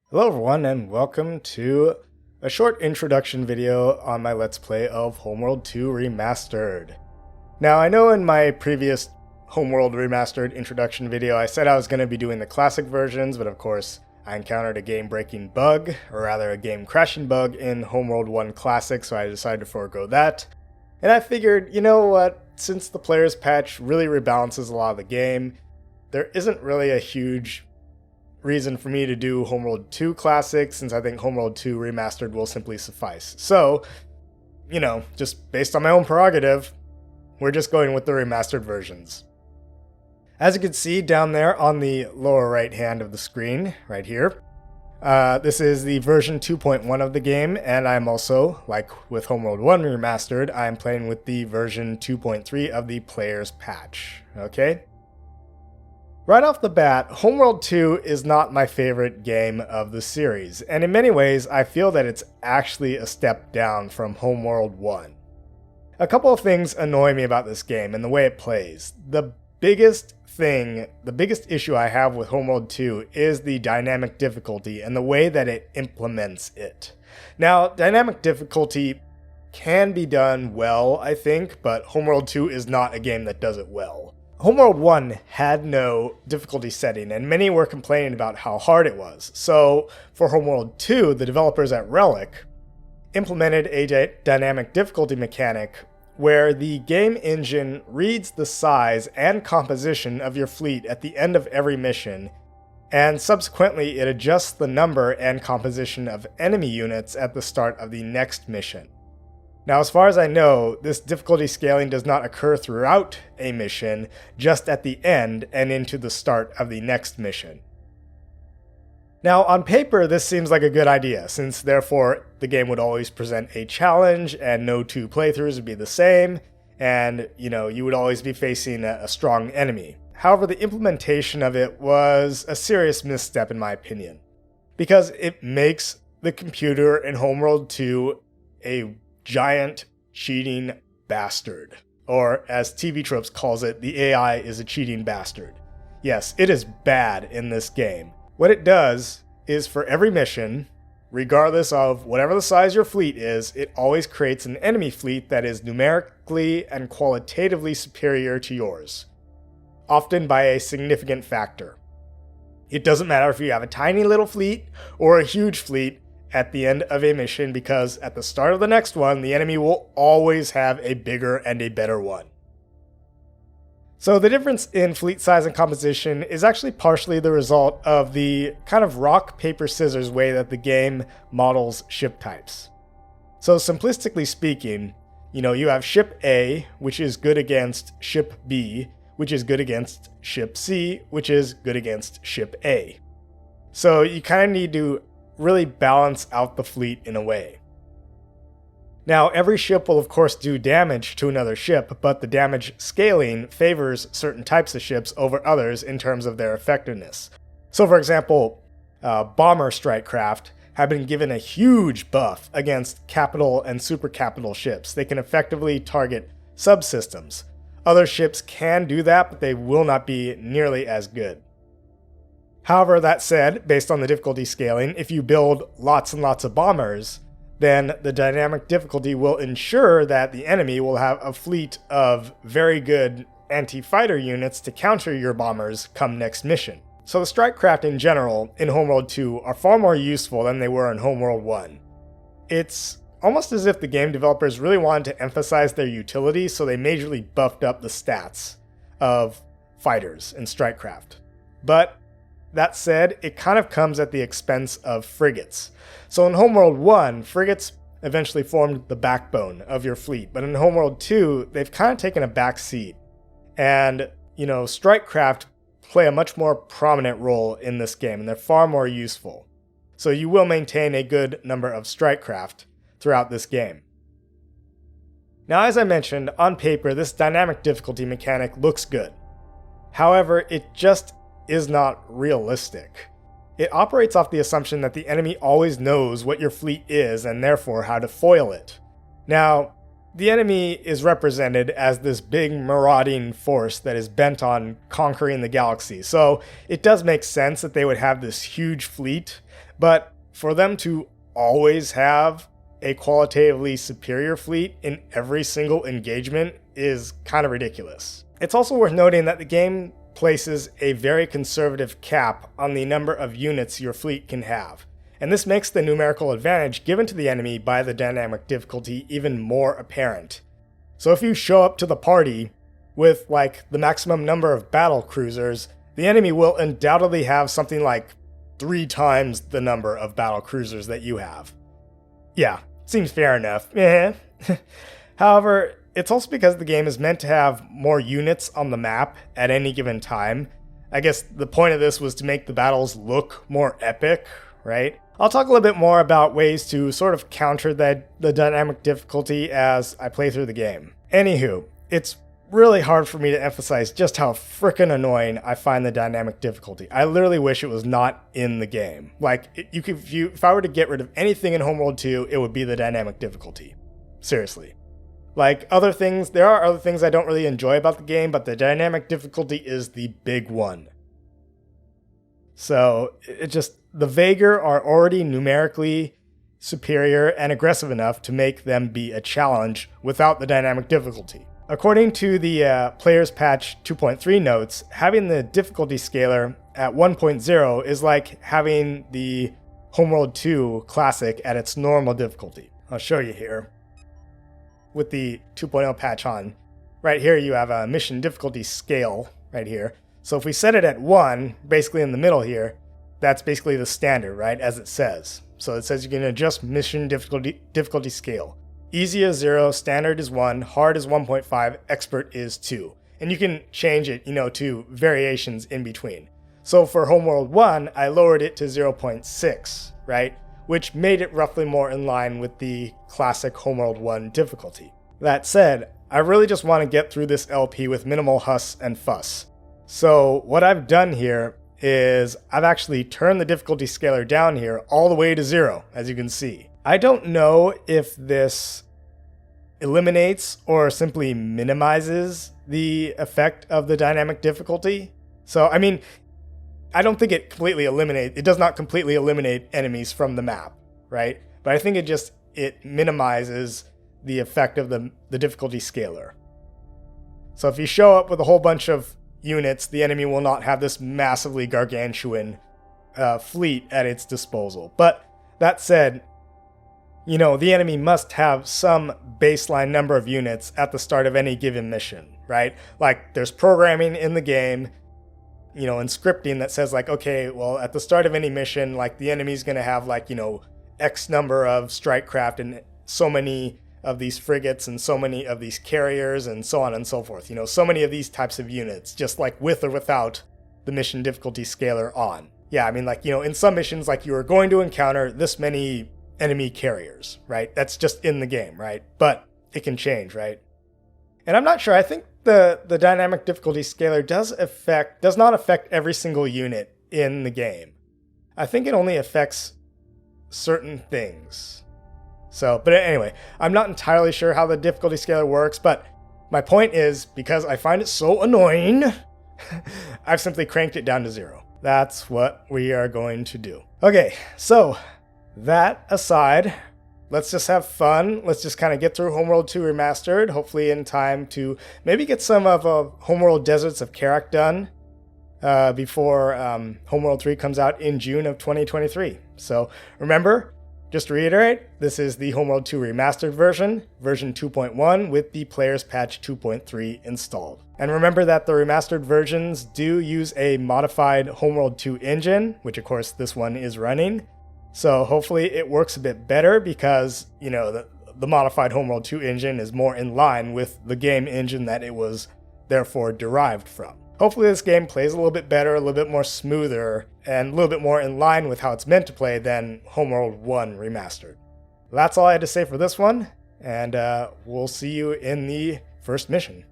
Hello everyone and welcome to a short introduction video on my Let's Play of Homeworld 2 Remastered. Now I know in my previous Homeworld Remastered introduction video I said I was going to be doing the classic versions, but of course I encountered a game-breaking bug, or rather a game-crashing bug in Homeworld 1 Classic, so I decided to forego that. And I figured, you know what, since the player's patch really rebalances a lot of the game, there isn't really a huge reason for me to do Homeworld 2 Classic, since I think Homeworld 2 Remastered will simply suffice. So, you know, just based on my own prerogative, we're just going with the remastered versions. As you can see down there on the lower right hand of the screen, right here, this is the version 2.1 of the game, and I'm also, like with Homeworld 1 Remastered, I'm playing with the version 2.3 of the player's patch, okay? Right off the bat, Homeworld 2 is not my favorite game of the series, and in many ways I feel that it's actually a step down from Homeworld 1. A couple of things annoy me about this game and the way it plays. The biggest issue I have with Homeworld 2 is the dynamic difficulty and the way that it implements it. Now, dynamic difficulty can be done well, I think, but Homeworld 2 is not a game that does it well. Homeworld 1 had no difficulty setting, and many were complaining about how hard it was. So, for Homeworld 2, the developers at Relic implemented a dynamic difficulty mechanic where the game engine reads the size and composition of your fleet at the end of every mission, and subsequently it adjusts the number and composition of enemy units at the start of the next mission. Now, as far as I know, this difficulty scaling does not occur throughout a mission, just at the end and into the start of the next mission. Now, on paper, this seems like a good idea, since therefore the game would always present a challenge and no two playthroughs would be the same, and, you would always be facing a strong enemy. However, the implementation of it was a serious misstep in my opinion, because it makes the computer in Homeworld 2 a giant cheating bastard. Or, as TV Tropes calls it, the AI is a cheating bastard. Yes, it is bad in this game. What it does is for every mission, regardless of whatever the size your fleet is, it always creates an enemy fleet that is numerically and qualitatively superior to yours, often by a significant factor. It doesn't matter if you have a tiny little fleet or a huge fleet at the end of a mission, because at the start of the next one, the enemy will always have a bigger and a better one. So the difference in fleet size and composition is actually partially the result of the kind of rock, paper, scissors way that the game models ship types. So simplistically speaking, you have ship A, which is good against ship B, which is good against ship C, which is good against ship A. So you kind of need to really balance out the fleet in a way. Now, every ship will of course do damage to another ship, but the damage scaling favors certain types of ships over others in terms of their effectiveness. So for example, bomber strike craft have been given a huge buff against capital and super capital ships. They can effectively target subsystems. Other ships can do that, but they will not be nearly as good. However, that said, based on the difficulty scaling, if you build lots and lots of bombers, then the dynamic difficulty will ensure that the enemy will have a fleet of very good anti-fighter units to counter your bombers come next mission. So the strike craft in general in Homeworld 2 are far more useful than they were in Homeworld 1. It's almost as if the game developers really wanted to emphasize their utility, so they majorly buffed up the stats of fighters in strike craft. But that said, it kind of comes at the expense of frigates. So in Homeworld 1, frigates eventually formed the backbone of your fleet, but in Homeworld 2, they've kind of taken a back seat. And, strike craft play a much more prominent role in this game, and they're far more useful. So you will maintain a good number of strike craft throughout this game. Now, as I mentioned, on paper, this dynamic difficulty mechanic looks good. However, it just is not realistic. It operates off the assumption that the enemy always knows what your fleet is and therefore how to foil it. Now, the enemy is represented as this big marauding force that is bent on conquering the galaxy. So it does make sense that they would have this huge fleet, but for them to always have a qualitatively superior fleet in every single engagement is kind of ridiculous. It's also worth noting that the game places a very conservative cap on the number of units your fleet can have. And this makes the numerical advantage given to the enemy by the dynamic difficulty even more apparent. So if you show up to the party with like the maximum number of battle cruisers, the enemy will undoubtedly have something like 3 times the number of battle cruisers that you have. Yeah, seems fair enough. However, it's also because the game is meant to have more units on the map at any given time. I guess the point of this was to make the battles look more epic, right? I'll talk a little bit more about ways to sort of counter the dynamic difficulty as I play through the game. Anywho, it's really hard for me to emphasize just how frickin' annoying I find the dynamic difficulty. I literally wish it was not in the game. Like, if I were to get rid of anything in Homeworld 2, it would be the dynamic difficulty. Seriously. Like, there are other things I don't really enjoy about the game, but the dynamic difficulty is the big one. So, the Vaegir are already numerically superior and aggressive enough to make them be a challenge without the dynamic difficulty. According to the Players Patch 2.3 notes, having the difficulty scaler at 1.0 is like having the Homeworld 2 Classic at its normal difficulty. I'll show you here. With the 2.0 patch on. Right here you have a mission difficulty scale right here. So if we set it at 1, basically in the middle here, that's basically the standard, right, as it says. So it says you can adjust mission difficulty scale. Easy is 0, standard is 1, hard is 1.5, expert is 2. And you can change it, to variations in between. So for Homeworld 1, I lowered it to 0.6, right? Which made it roughly more in line with the classic Homeworld 1 difficulty. That said, I really just want to get through this LP with minimal huss and fuss. So what I've done here is I've actually turned the difficulty scaler down here all the way to 0, as you can see. I don't know if this eliminates or simply minimizes the effect of the dynamic difficulty. So, I don't think it does not completely eliminate enemies from the map, right? But I think it minimizes the effect of the difficulty scaler. So if you show up with a whole bunch of units, the enemy will not have this massively gargantuan fleet at its disposal. But that said, the enemy must have some baseline number of units at the start of any given mission, right? Like, there's programming in the game, and scripting that says, like, okay, well, at the start of any mission, like, the enemy's going to have, like, X number of strike craft and so many of these frigates and so many of these carriers and so on and so forth. So many of these types of units, just like with or without the mission difficulty scaler on. Yeah, in some missions, like, you are going to encounter this many enemy carriers, right? That's just in the game, right? But it can change, right? And I'm not sure. I think the dynamic difficulty scaler does not affect every single unit in the game. I think it only affects certain things. So, but anyway, I'm not entirely sure how the difficulty scaler works, but my point is, because I find it so annoying, I've simply cranked it down to 0. That's what we are going to do. Okay, so that aside, let's just have fun. Let's just kind of get through Homeworld 2 Remastered, hopefully in time to maybe get some of Homeworld Deserts of Karak done before Homeworld 3 comes out in June of 2023. So remember, just to reiterate, this is the Homeworld 2 Remastered version 2.1 with the Players Patch 2.3 installed. And remember that the remastered versions do use a modified Homeworld 2 engine, which of course this one is running. So hopefully it works a bit better because, the modified Homeworld 2 engine is more in line with the game engine that it was therefore derived from. Hopefully this game plays a little bit better, a little bit more smoother, and a little bit more in line with how it's meant to play than Homeworld 1 Remastered. That's all I had to say for this one, and we'll see you in the first mission.